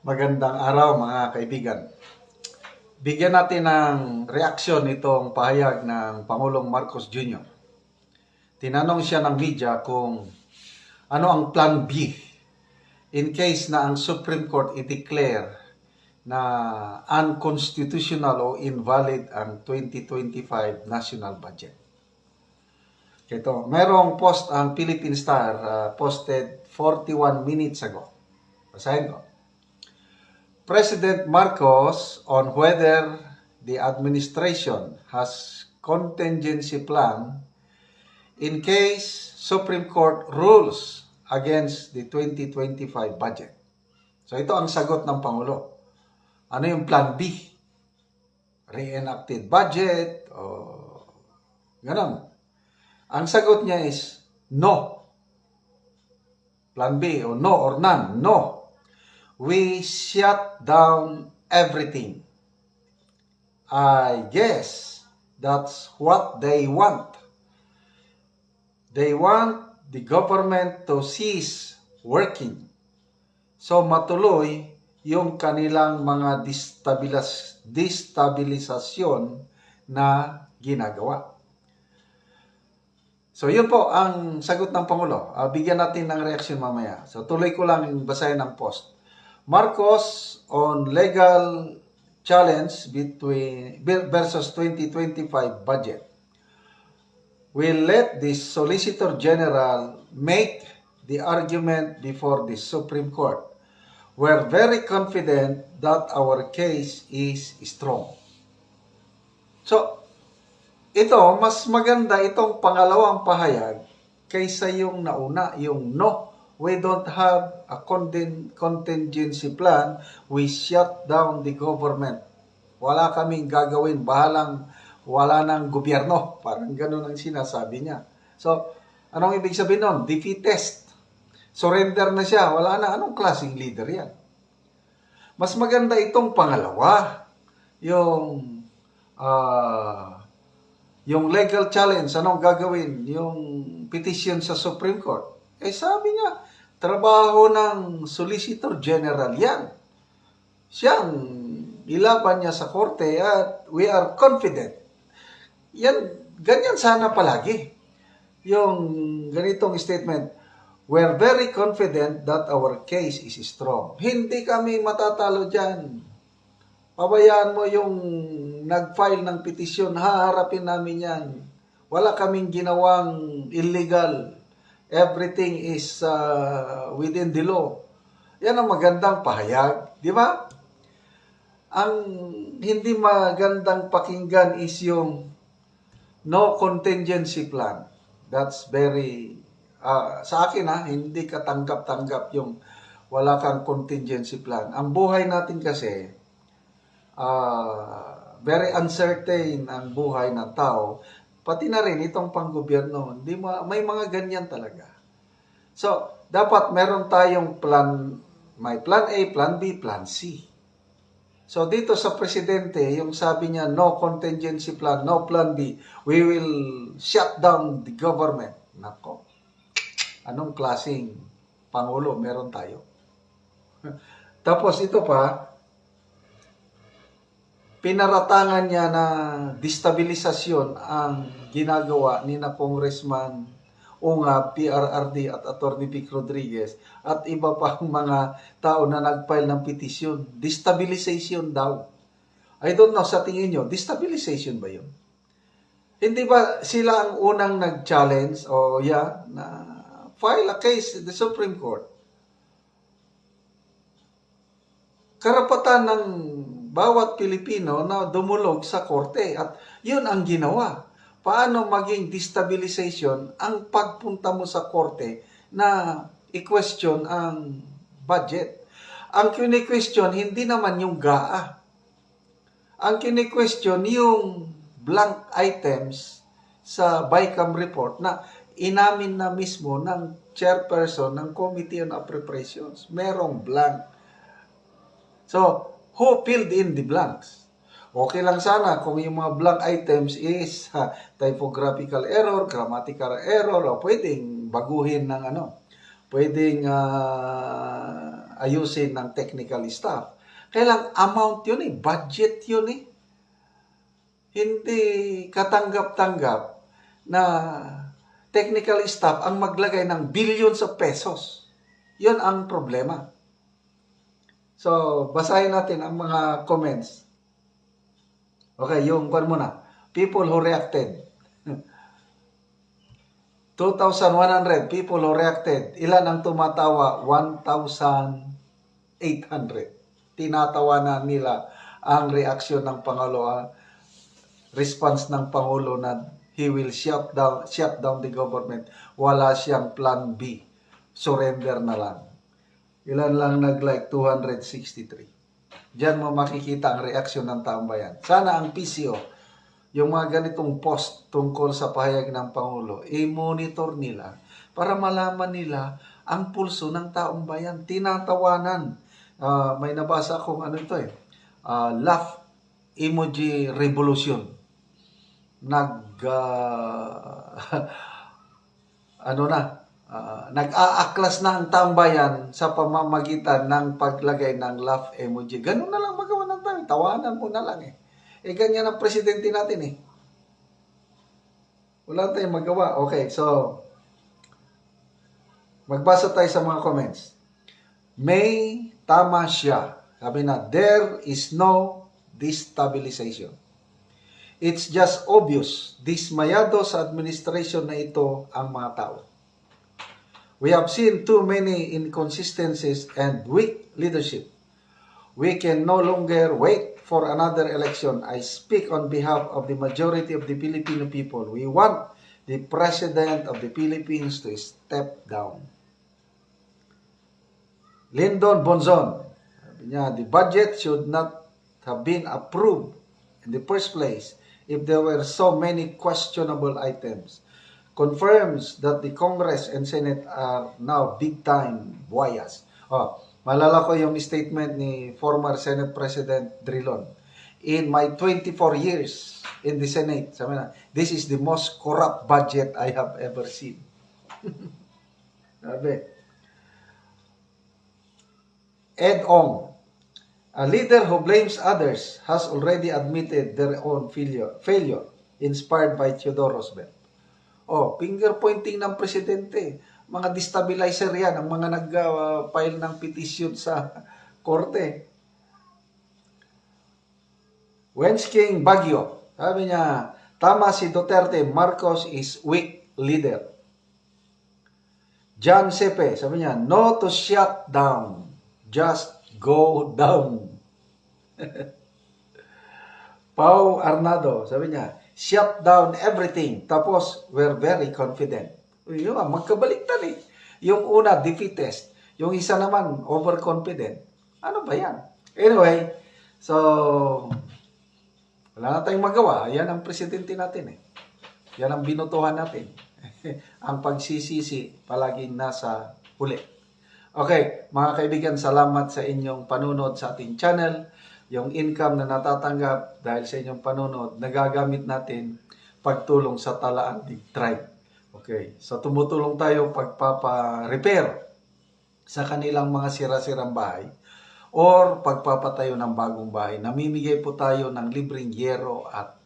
Magandang araw mga kaibigan. Bigyan natin ng reaksyon itong pahayag ng Pangulong Marcos Jr. Tinanong siya ng media kung ano ang plan B in case na ang Supreme Court i-declare na unconstitutional o invalid ang 2025 national budget. Ito, merong post ang Philippine Star, posted 41 minutes ago. Basahin ko. President Marcos on whether the administration has contingency plan in case Supreme Court rules against the 2025 budget. So ito ang sagot ng Pangulo. Ano yung plan B? Reenacted budget o ganon. Ang sagot niya is no. Plan B o no or none. No. We shut down everything. I guess that's what they want. They want the government to cease working. So matuloy yung kanilang mga destabilisasyon na ginagawa. So yun po ang sagot ng Pangulo. Bigyan natin ng reaksyon mamaya. So tuloy ko lang basahin ang post. Marcos on legal challenge versus 2025 budget. Will let the Solicitor General make the argument before the Supreme Court. We're very confident that our case is strong. So, ito, mas maganda itong pangalawang pahayag kaysa yung nauna, yung no. We don't have a contingency plan. We shut down the government. Wala kaming gagawin. Wala ng gobyerno. Parang ganun ang sinasabi niya. So, anong ibig sabihin nun? Defeatist. Surrender na siya. Wala na. Anong klaseng leader yan? Mas maganda itong pangalawa. Yung legal challenge. Anong gagawin? Yung petition sa Supreme Court. Sabi niya, trabaho ng Solicitor General yan. Siyang ilaban niya sa korte at we are confident. Yan, ganyan sana palagi. Yung ganitong statement, we're very confident that our case is strong. Hindi kami matatalo dyan. Pabayaan mo yung nag-file ng petisyon, haharapin namin yan. Wala kaming ginawang illegal. Everything is within the law. Yan ang magandang pahayag, di ba? Ang hindi magandang pakinggan is yung no contingency plan. That's very, sa akin hindi katanggap-tanggap yung wala kang contingency plan. Ang buhay natin kasi, very uncertain ang buhay ng tao. Pati na rin itong panggobyerno, may mga ganyan talaga. So, dapat meron tayong plan, may plan A, plan B, plan C. So, dito sa presidente, yung sabi niya, no contingency plan, no plan B, we will shut down the government. Nako, anong klaseng pangulo meron tayo? Tapos ito pa, pinaratangan niya na destabilisasyon ang ginagawa ni na Congressman Unga, PRRD at Atty. Vic Rodriguez at iba pang mga tao na nag-file ng petisyon. Destabilization daw. I don't know, sa tingin nyo, destabilization ba yun? Hindi ba sila ang unang nag-challenge na file a case in the Supreme Court? Karapatan ng bawat Pilipino na dumulog sa korte at yun ang ginawa. Paano maging destabilization ang pagpunta mo sa korte na i-question ang budget? Ang kini-question hindi naman yung GAA. Ang kini-question yung blank items sa BICAM report na inamin na mismo ng chairperson ng Committee on Appropriations. Merong blank. So, who filled in the blanks? Okay lang sana kung yung mga blank items is typographical error, grammatical error, o pwedeng baguhin ng pwedeng ayusin ng technical staff. Kailang amount yun budget yun Hindi katanggap-tanggap na technical staff ang maglagay ng billions of pesos. Yun ang problema. So, basahin natin ang mga comments. Okay, yung pan muna. People who reacted. 2,100 people who reacted. Ilan ang tumatawa? 1,800. Tinatawa na nila ang reaksyon ng Pangulo. Response ng Pangulo na he will shut down the government. Wala siyang plan B. Surrender na lang. Ilan lang nag-like? 263. Diyan mo makikita ang reaksyon ng taong bayan. Sana ang PCO, yung mga ganitong post tungkol sa pahayag ng Pangulo, i-monitor nila para malaman nila ang pulso ng taong bayan. Tinatawanan. May nabasa akong laugh emoji revolution. Nag-aaklas na ang taong bayan sa pamamagitan ng paglagay ng laugh emoji. Ganun na lang magawa ng tayo. Tawanan mo na lang ganyan ang presidente natin Wala tayong magawa. Okay, so magbasa tayo sa mga comments. May tama siya. Sabi na, there is no destabilization. It's just obvious. Dismayado sa administration na ito ang mga tao. We have seen too many inconsistencies and weak leadership. We can no longer wait for another election. I speak on behalf of the majority of the Filipino people. We want the President of the Philippines to step down. Lyndon Bonzon, sabi niya, the budget should not have been approved in the first place if there were so many questionable items. Confirms that the Congress and Senate are now big-time biased. Malala ko yung statement ni former Senate President Drilon. In my 24 years in the Senate, sabi na, this is the most corrupt budget I have ever seen. Sabi. Ed Ong, a leader who blames others has already admitted their own failure inspired by Theodore Roosevelt. Finger pointing ng presidente. Mga destabilizer yan, ang mga nag-file ng petition sa korte. Wens King Baguio, sabi niya, tama si Duterte, Marcos is weak leader. John Sepe, sabi niya, no to shut down, just go down. Pau Arnado, sabi niya, shut down everything, tapos we're very confident. Magkabaliktad Yung una, defeatist. Yung isa naman, overconfident. Ano ba yan? Anyway, so, wala na tayong magawa. Yan ang presidente natin Yan ang binutuhan natin. Ang pagsisisi, palaging nasa huli. Okay, mga kaibigan, salamat sa inyong panunod sa ating channel. Yung income na natatanggap dahil sa inyong panunod, nagagamit natin pagtulong sa Talaan Dig Tribe. Okay, so tumutulong tayo pagpapa-repair sa kanilang mga sira-sirang bahay or pagpapatayo ng bagong bahay. Namimigay po tayo ng libreng yero at